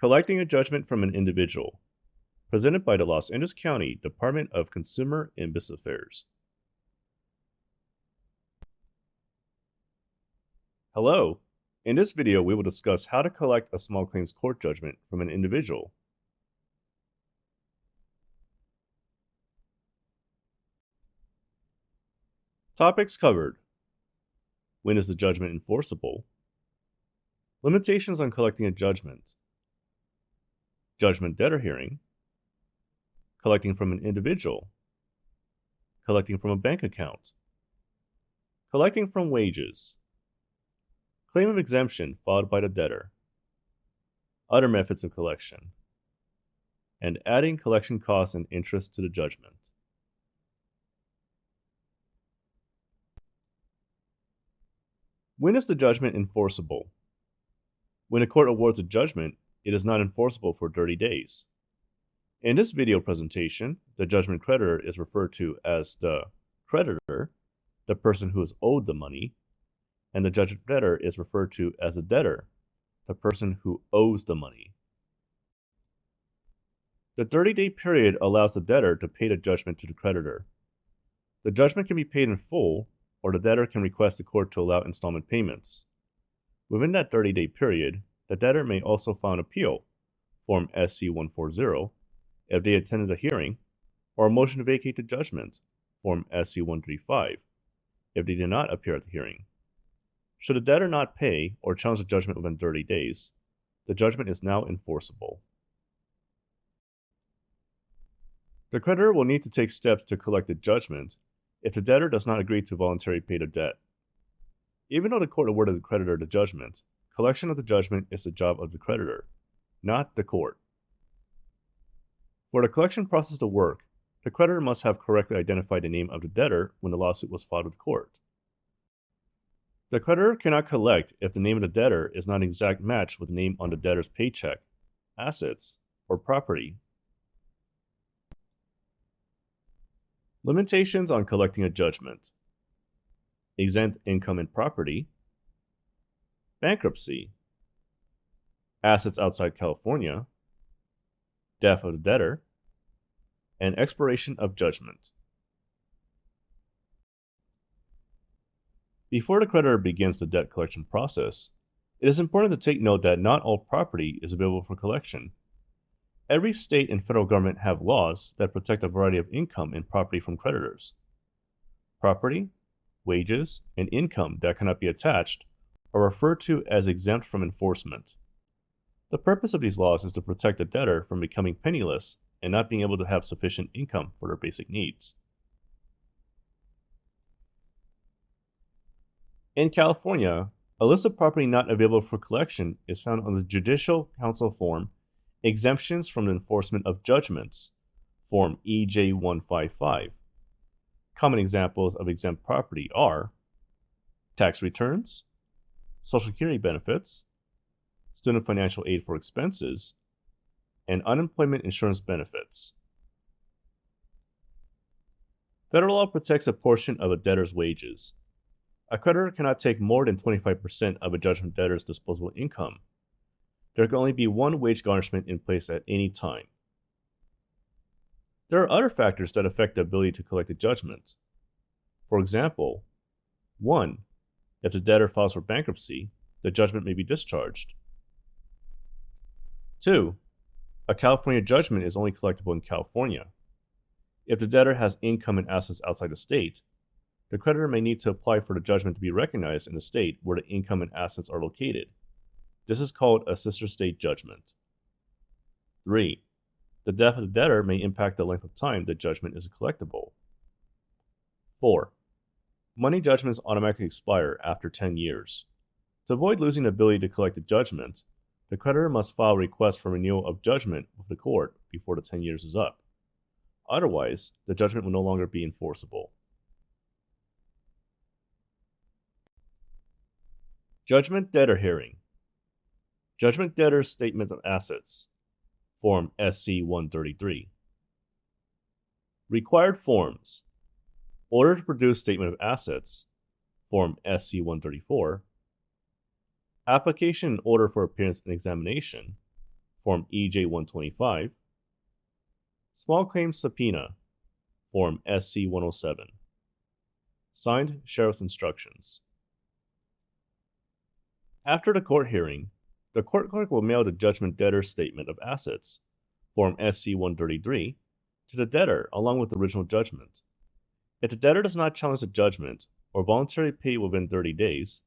Collecting a judgment from an individual. Presented by the Los Angeles County Department of Consumer and Business Affairs. Hello. In this video, we will discuss how to collect a small claims court judgment from an individual. Topics covered. When is the judgment enforceable? Limitations on collecting a judgment. Judgment debtor hearing. Collecting from an individual. Collecting from a bank account. Collecting from wages. Claim of exemption filed by the debtor. Other methods of collection. And adding collection costs and interest to the judgment. When is the judgment enforceable? When a court awards a judgment, it is not enforceable for 30 days. In this video presentation, the judgment creditor is referred to as the creditor, the person who is owed the money, and the judgment debtor is referred to as the debtor, the person who owes the money. The 30-day period allows the debtor to pay the judgment to the creditor. The judgment can be paid in full, or the debtor can request the court to allow installment payments. Within that 30-day period, the debtor may also file an appeal, Form SC-140, if they attended a hearing, or a motion to vacate the judgment, Form SC-135, if they did not appear at the hearing. Should the debtor not pay or challenge the judgment within 30 days, the judgment is now enforceable. The creditor will need to take steps to collect the judgment if the debtor does not agree to voluntarily pay the debt. Even though the court awarded the creditor the judgment, collection of the judgment is the job of the creditor, not the court. For the collection process to work, the creditor must have correctly identified the name of the debtor when the lawsuit was filed with the court. The creditor cannot collect if the name of the debtor is not an exact match with the name on the debtor's paycheck, assets, or property. Limitations on collecting a judgment. Exempt income and property. Bankruptcy. Assets outside California. Death of the debtor. And expiration of judgment. Before the creditor begins the debt collection process, it is important to take note that not all property is available for collection. Every state and federal government have laws that protect a variety of income and property from creditors. Property, wages, and income that cannot be attached are referred to as exempt from enforcement. The purpose of these laws is to protect the debtor from becoming penniless and not being able to have sufficient income for their basic needs. In California, a list of property not available for collection is found on the Judicial Council form Exemptions from the Enforcement of Judgments, Form EJ-155. Common examples of exempt property are tax returns, Social Security benefits, student financial aid for expenses, and unemployment insurance benefits. Federal law protects a portion of a debtor's wages. A creditor cannot take more than 25% of a judgment debtor's disposable income. There can only be one wage garnishment in place at any time. There are other factors that affect the ability to collect a judgment. For example, 1. If the debtor files for bankruptcy, the judgment may be discharged. 2. A California judgment is only collectible in California. If the debtor has income and assets outside the state, the creditor may need to apply for the judgment to be recognized in the state where the income and assets are located. This is called a sister state judgment. 3. The death of the debtor may impact the length of time the judgment is collectible. 4. Money judgments automatically expire after 10 years. To avoid losing the ability to collect a judgment, the creditor must file a request for renewal of judgment with the court before the 10 years is up. Otherwise, the judgment will no longer be enforceable. Judgment debtor hearing. Judgment debtor's statement of assets, Form SC-133. Required forms. Order to produce statement of assets, Form SC-134. Application and order for appearance and examination, Form EJ-125, Small Claims Subpoena, Form SC-107. Signed, Sheriff's Instructions. After the court hearing, the court clerk will mail the judgment debtor's statement of assets, Form SC-133, to the debtor along with the original judgment. If the debtor does not challenge the judgment or voluntarily pay within 30 days,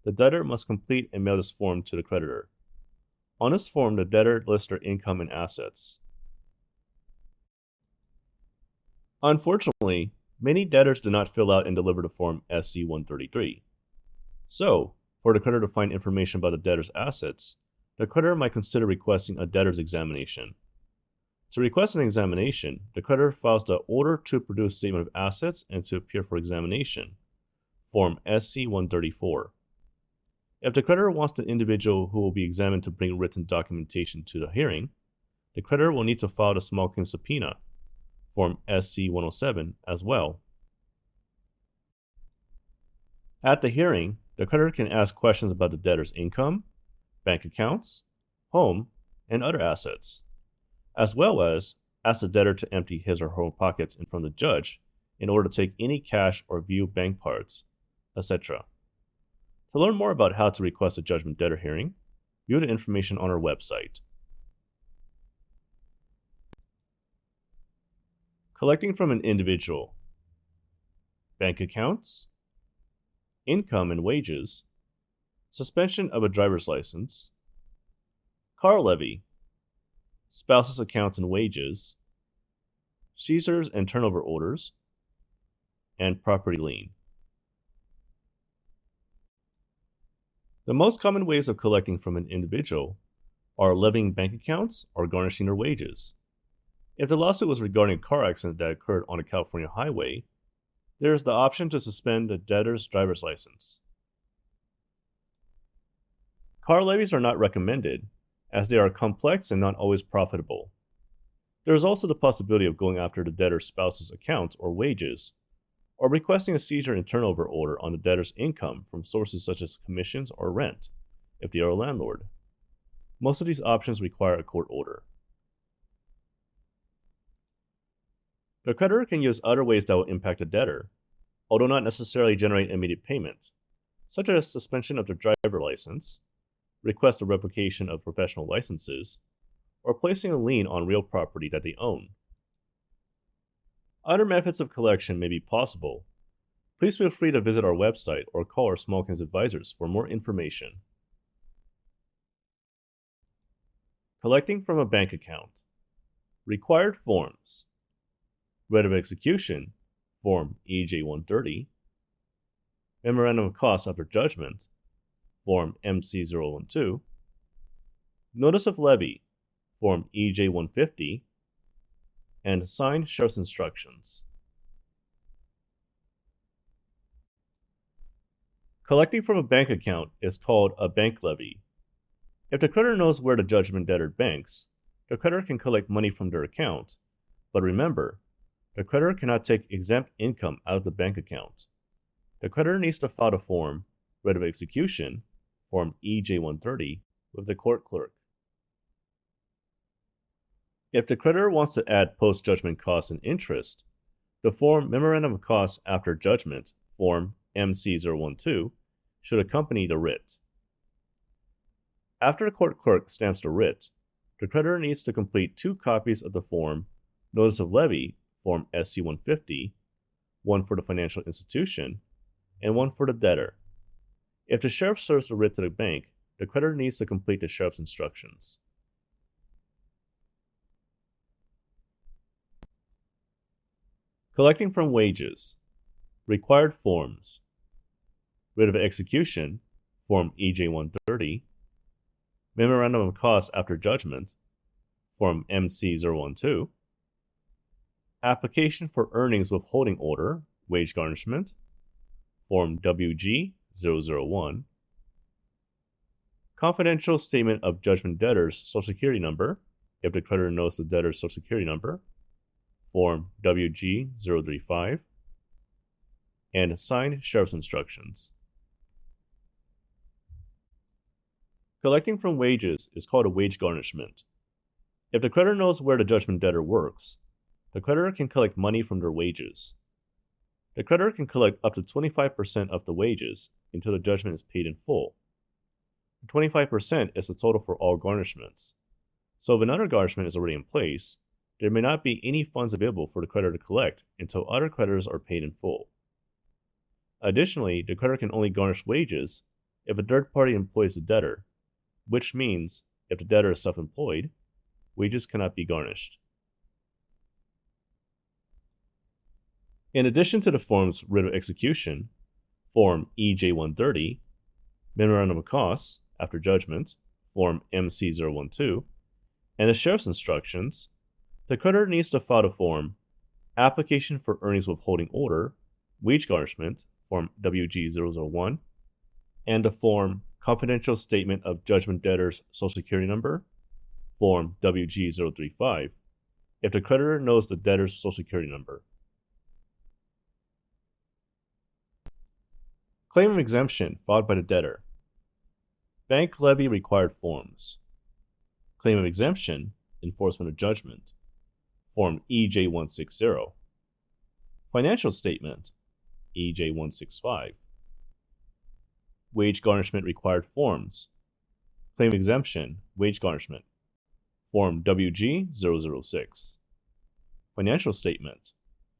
the debtor must complete and mail this form to the creditor. On this form, the debtor lists their income and assets. Unfortunately, many debtors do not fill out and deliver the Form SC-133. So, for the creditor to find information about the debtor's assets, the creditor might consider requesting a debtor's examination. To request an examination, the creditor files the Order to Produce Statement of Assets and to Appear for Examination, Form SC-134. If the creditor wants the individual who will be examined to bring written documentation to the hearing, the creditor will need to file the Small Claims Subpoena, Form SC-107, as well. At the hearing, the creditor can ask questions about the debtor's income, bank accounts, home, and other assets, as well as ask the debtor to empty his or her pockets in front of the judge in order to take any cash or view bank parts, etc. To learn more about how to request a judgment debtor hearing, view the information on our website. Collecting from an individual. Bank accounts, income and wages, suspension of a driver's license, car levy, spouse's accounts and wages, seizures and turnover orders, and property lien. The most common ways of collecting from an individual are levying bank accounts or garnishing their wages. If the lawsuit was regarding a car accident that occurred on a California highway, there is the option to suspend the debtor's driver's license. Car levies are not recommended, as they are complex and not always profitable. There is also the possibility of going after the debtor's spouse's accounts or wages, or requesting a seizure and turnover order on the debtor's income from sources such as commissions or rent, if they are a landlord. Most of these options require a court order. The creditor can use other ways that will impact the debtor, although not necessarily generate immediate payment, such as suspension of their driver license, request a revocation of professional licenses, or placing a lien on real property that they own. Other methods of collection may be possible. Please feel free to visit our website or call our small claims advisors for more information. Collecting from a bank account. Required forms. Writ of execution, Form EJ-130. Memorandum of Costs after judgment, Form MC-012. Notice of levy, Form EJ-150. And signed Sheriff's Instructions. Collecting from a bank account is called a bank levy. If the creditor knows where the judgment debtor banks, the creditor can collect money from their account, but remember, the creditor cannot take exempt income out of the bank account. The creditor needs to file the form, Writ of Execution, Form EJ-130, with the court clerk. If the creditor wants to add post-judgment costs and interest, the form Memorandum of Costs after Judgment, Form MC-012, should accompany the writ. After the court clerk stamps the writ, the creditor needs to complete 2 copies of the form Notice of Levy, Form SC-150, one for the financial institution, and one for the debtor. If the sheriff serves the writ to the bank, the creditor needs to complete the sheriff's instructions. Collecting from wages. Required forms. Writ of execution, Form EJ-130. Memorandum of Costs after judgment, Form MC-012. Application for earnings withholding order, wage garnishment, Form WG-001. Confidential statement of judgment debtor's Social Security number, if the creditor knows the debtor's Social Security number, Form WG-035. And signed Sheriff's Instructions. Collecting from wages is called a wage garnishment. If the creditor knows where the judgment debtor works, the creditor can collect money from their wages. The creditor can collect up to 25% of the wages until the judgment is paid in full. 25% is the total for all garnishments. So if another garnishment is already in place, there may not be any funds available for the creditor to collect until other creditors are paid in full. Additionally, the creditor can only garnish wages if a third party employs the debtor, which means if the debtor is self-employed, wages cannot be garnished. In addition to the forms Writ of Execution, Form EJ130, Memorandum of Costs after judgment, Form MC012, and the Sheriff's Instructions, the creditor needs to file the form Application for Earnings Withholding Order, Wage Garnishment, Form WG001, and the form Confidential Statement of Judgment Debtor's Social Security Number, Form WG035, if the creditor knows the debtor's Social Security number. Claim of exemption filed by the debtor. Bank levy required forms. Claim of exemption, enforcement of judgment. Form EJ160. Financial statement, EJ165. Wage garnishment required forms. Claim exemption, wage garnishment. Form WG006. Financial statement,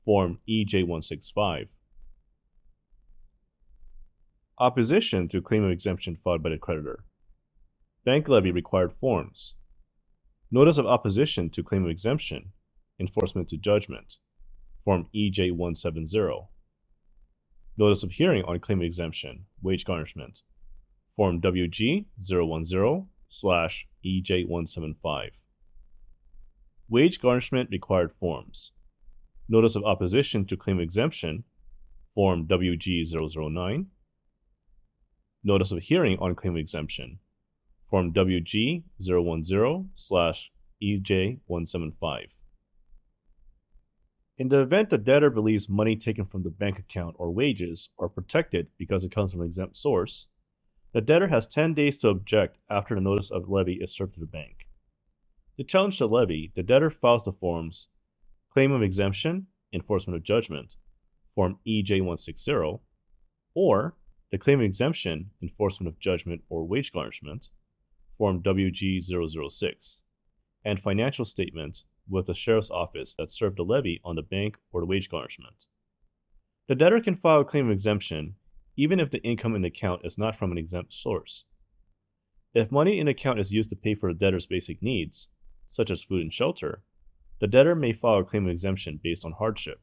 Form EJ165. Opposition to claim of exemption filed by the creditor. Bank levy required forms. Notice of opposition to claim of exemption, enforcement to judgment. Form EJ170. Notice of hearing on claim of exemption, wage garnishment. Form WG010/EJ175. Wage garnishment required forms. Notice of opposition to claim of exemption, Form WG009. Notice of hearing on claim of exemption, Form WG010/EJ175. In the event the debtor believes money taken from the bank account or wages are protected because it comes from an exempt source, the debtor has 10 days to object after the notice of levy is served to the bank. To challenge the levy, the debtor files the forms Claim of Exemption, Enforcement of Judgment, Form EJ160, or the Claim of Exemption, Enforcement of Judgment or Wage Garnishment, Form WG006, and financial statement with the Sheriff's Office that served the levy on the bank or the wage garnishment. The debtor can file a claim of exemption even if the income in the account is not from an exempt source. If money in the account is used to pay for the debtor's basic needs, such as food and shelter, the debtor may file a claim of exemption based on hardship.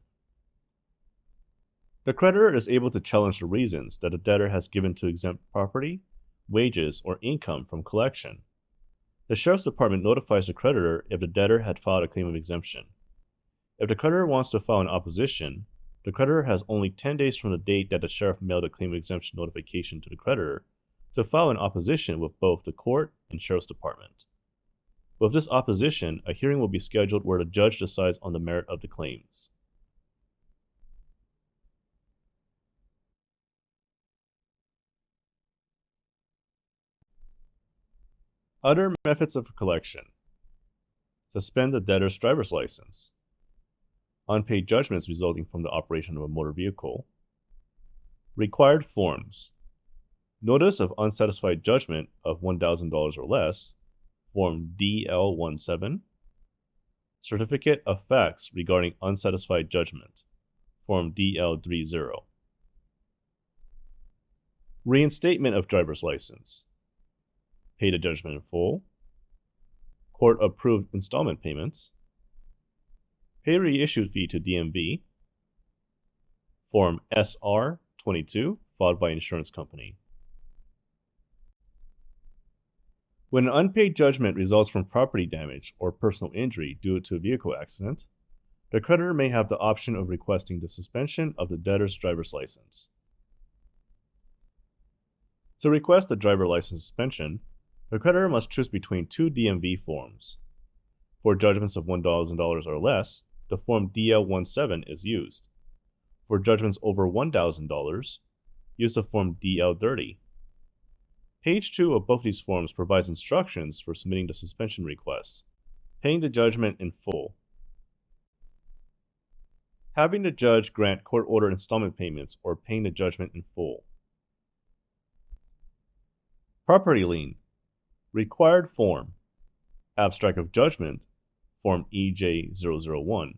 The creditor is able to challenge the reasons that the debtor has given to exempt property, wages, or income from collection. The Sheriff's Department notifies the creditor if the debtor had filed a claim of exemption. If the creditor wants to file an opposition, the creditor has only 10 days from the date that the sheriff mailed a claim of exemption notification to the creditor to file an opposition with both the court and Sheriff's Department. With this opposition, a hearing will be scheduled where the judge decides on the merit of the claims. Other methods of collection. Suspend the debtor's driver's license. Unpaid judgments resulting from the operation of a motor vehicle. Required forms. Notice of unsatisfied judgment of $1,000 or less, Form DL17. Certificate of facts regarding unsatisfied judgment, Form DL30. Reinstatement of driver's license. Pay the judgment in full. Court-approved installment payments. Pay reissued fee to DMV. Form SR22, filed by insurance company. When an unpaid judgment results from property damage or personal injury due to a vehicle accident, the creditor may have the option of requesting the suspension of the debtor's driver's license. To request the driver license suspension, the creditor must choose between two DMV forms. For judgments of $1,000 or less, the Form DL17 is used. For judgments over $1,000, use the Form DL30. Page 2 of both these forms provides instructions for submitting the suspension request. Paying the judgment in full. Having the judge grant court-ordered installment payments or paying the judgment in full. Property lien. Required form. Abstract of judgment, Form EJ001.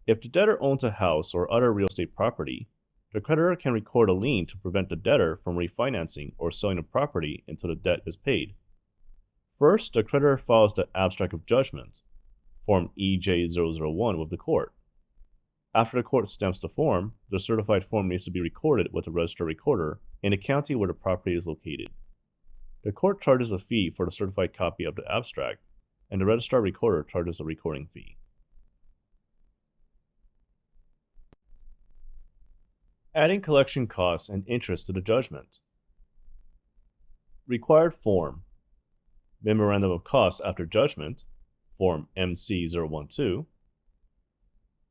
If the debtor owns a house or other real estate property, the creditor can record a lien to prevent the debtor from refinancing or selling the property until the debt is paid. First, the creditor files the abstract of judgment, Form EJ001, with the court. After the court stamps the form, the certified form needs to be recorded with the registered recorder in the county where the property is located. The court charges a fee for the certified copy of the abstract, and the registrar recorder charges a recording fee. Adding collection costs and interest to the judgment. Required form. Memorandum of Costs after judgment, Form MC012.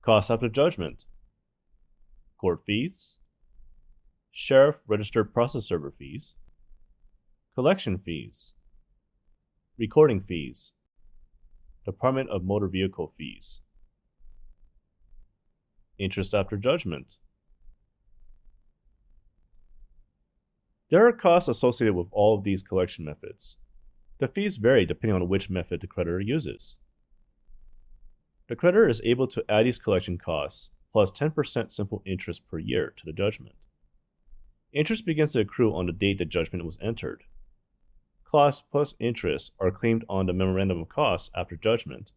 Costs after judgment. Court fees. Sheriff Registered Process Server fees. Collection fees. Recording fees. Department of Motor Vehicle fees. Interest after judgment. There are costs associated with all of these collection methods. The fees vary depending on which method the creditor uses. The creditor is able to add these collection costs plus 10% simple interest per year to the judgment. Interest begins to accrue on the date the judgment was entered. Costs plus interest are claimed on the Memorandum of Costs after judgment,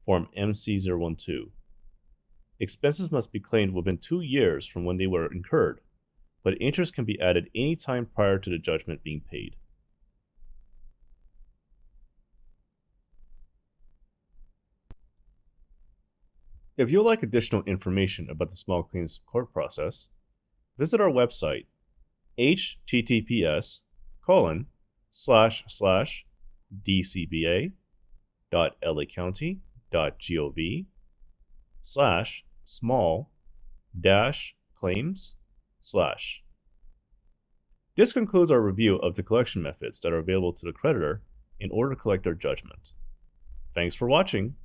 Form MC012. Expenses must be claimed within 2 years from when they were incurred, but interest can be added any time prior to the judgment being paid. If you would like additional information about the small claims court process, visit our website https://dcba.lacounty.gov/small-claims/. This concludes our review of the collection methods that are available to the creditor in order to collect their judgment. Thanks for watching.